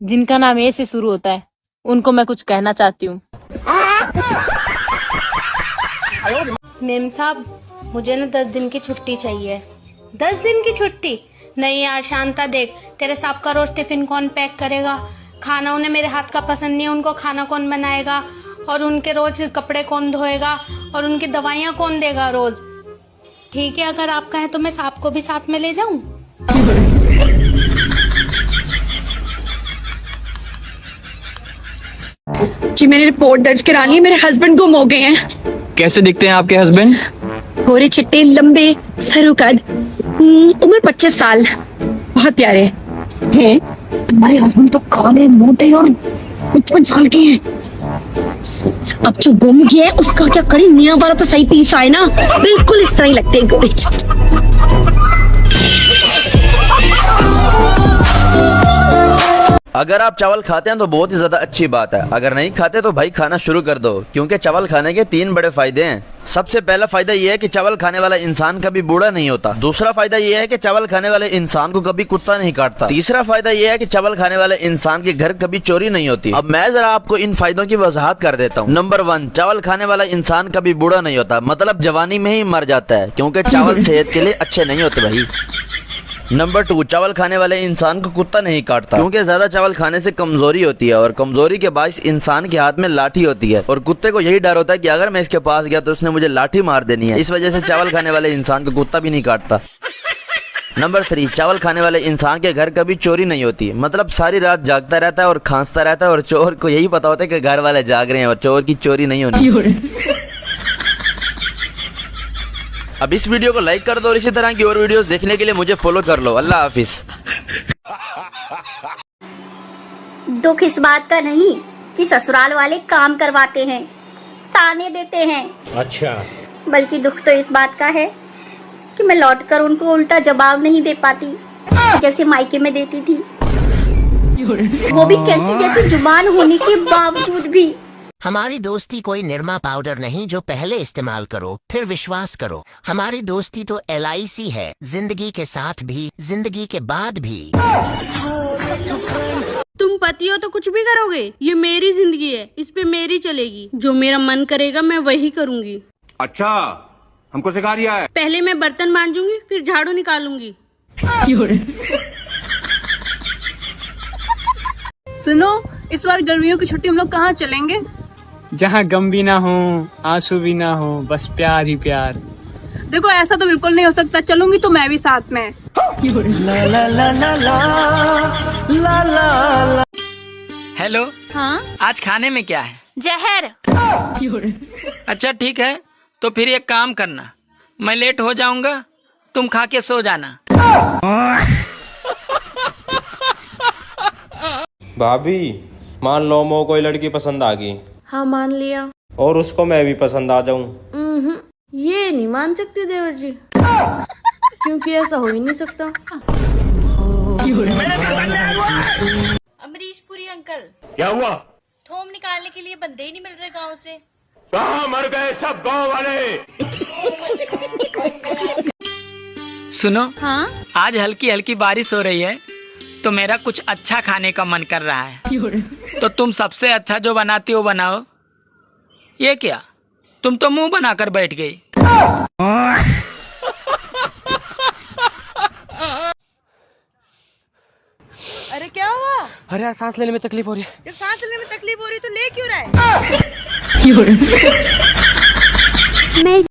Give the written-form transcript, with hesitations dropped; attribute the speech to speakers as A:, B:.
A: जिनका नाम ए से शुरू होता है उनको मैं कुछ कहना चाहती हूँ।
B: मेम साहब, मुझे ना 10 दिन की छुट्टी चाहिए। 10 दिन की छुट्टी? नहीं यार शांता, देख तेरे साहब का रोज टिफिन कौन पैक करेगा, खाना उन्हें मेरे हाथ का पसंद नहीं है, उनको खाना कौन बनाएगा, और उनके रोज कपड़े कौन धोएगा, और उनकी दवाइयाँ कौन देगा रोज। ठीक है, अगर आप कहें तो मैं साहब को भी साथ में ले जाऊं।
C: जी मैंने रिपोर्ट दर्ज करानी है, मेरे हस्बैंड गुम हो गए हैं।
D: कैसे दिखते हैं आपके हस्बैंड?
C: गोरे चिट्टे लंबे सरू कद, उम्र 25 साल, बहुत प्यारे हैं। तुम्हारे हस्बैंड तो काले मोटे और 55 साल के हैं। अब जो गुम गया है उसका क्या करें, नया वाला तो सही पीस आए ना, बिल्कुल इस तरह ही लगते हैं गोरे चिट्टे।
E: अगर आप चावल खाते हैं तो बहुत ही ज्यादा अच्छी बात है, अगर नहीं खाते तो भाई खाना शुरू कर दो, क्योंकि चावल खाने के 3 बड़े फायदे हैं। सबसे पहला फायदा ये है कि चावल खाने वाला इंसान कभी बूढ़ा नहीं होता। दूसरा फायदा ये है कि चावल खाने वाले इंसान को कभी कुत्ता नहीं काटता। तीसरा फायदा ये है कि चावल खाने वाले इंसान के घर कभी चोरी नहीं होती। अब मैं जरा आपको इन फायदों की वजाहत कर देता हूँ। नंबर 1, चावल खाने वाला इंसान कभी बूढ़ा नहीं होता, मतलब जवानी में ही मर जाता है, क्योंकि चावल सेहत के लिए अच्छे नहीं होते भाई। नंबर 2, चावल खाने वाले इंसान को कुत्ता नहीं काटता, क्योंकि ज्यादा चावल खाने से कमजोरी होती है, और कमजोरी के बायस इंसान के हाथ में लाठी होती है, और कुत्ते को यही डर होता है कि अगर मैं इसके पास गया तो उसने मुझे लाठी मार देनी है। इस वजह से चावल खाने वाले इंसान को कुत्ता भी नहीं काटता। नंबर 3, चावल खाने वाले इंसान के घर कभी चोरी नहीं होती, मतलब सारी रात जागता रहता है और खांसता रहता है, और चोर को यही पता होता है कि घर वाले जाग रहे हैं और चोर की चोरी नहीं होनी। अब इस वीडियो को लाइक कर दो और इसी तरह की और वीडियोस देखने के लिए मुझे फॉलो कर लो। अल्लाह हाफिज।
F: दुख इस बात का नहीं कि ससुराल वाले काम करवाते हैं, ताने देते हैं। अच्छा। बल्कि दुख तो इस बात का है कि मैं लौटकर उनको उल्टा जवाब नहीं दे पाती जैसे मायके में देती थी, वो भी कैंची जैसी जुबान होने के बावजूद भी।
G: हमारी दोस्ती कोई निरमा पाउडर नहीं जो पहले इस्तेमाल करो फिर विश्वास करो। हमारी दोस्ती तो LIC है, जिंदगी के साथ भी जिंदगी के बाद भी।
B: तुम पति हो तो कुछ भी करोगे, ये मेरी जिंदगी है, इस पे मेरी चलेगी। जो मेरा मन करेगा मैं वही करूंगी।
H: अच्छा, हमको सिखा रिया है।
B: पहले मैं बर्तन मांजूंगी, फिर झाड़ू निकालूंगी।
A: सुनो, इस बार गर्मियों की छुट्टी हम लोग कहाँ चलेंगे?
I: जहाँ गम भी ना हो, आंसू भी ना हो, बस प्यार ही प्यार।
A: देखो ऐसा तो बिल्कुल नहीं हो सकता, चलूंगी तो मैं भी साथ में।
I: ला ला ला ला ला ला ला। हेलो,
A: हाँ,
I: आज खाने में क्या है?
A: जहर।
I: अच्छा ठीक है, तो फिर एक काम करना, मैं लेट हो जाऊंगा, तुम खा के सो जाना।
J: भाभी, मान लो मो कोई लड़की पसंद आ गई।
B: हाँ मान लिया।
J: और उसको मैं भी पसंद आ जाऊं।
B: ये नहीं मान सकते देवर जी, क्योंकि ऐसा हो ही नहीं सकता।
K: अमरीश पुरी अंकल,
H: क्या हुआ?
K: थोम निकालने के लिए बंदे ही नहीं मिल रहे गांव से।
H: कहाँ मर गए सब गांव वाले?
I: सुनो,
A: हाँ,
I: आज हल्की हल्की बारिश हो रही है, तो मेरा कुछ अच्छा खाने का मन कर रहा है, तो तुम सबसे अच्छा जो बनाती हो बनाओ। ये क्या, तुम तो मुंह बनाकर बैठ गई।
A: अरे क्या हुआ?
I: अरे यार, सांस लेने में तकलीफ हो रही है।
A: जब सांस लेने में तकलीफ हो रही तो ले क्यों रहा है?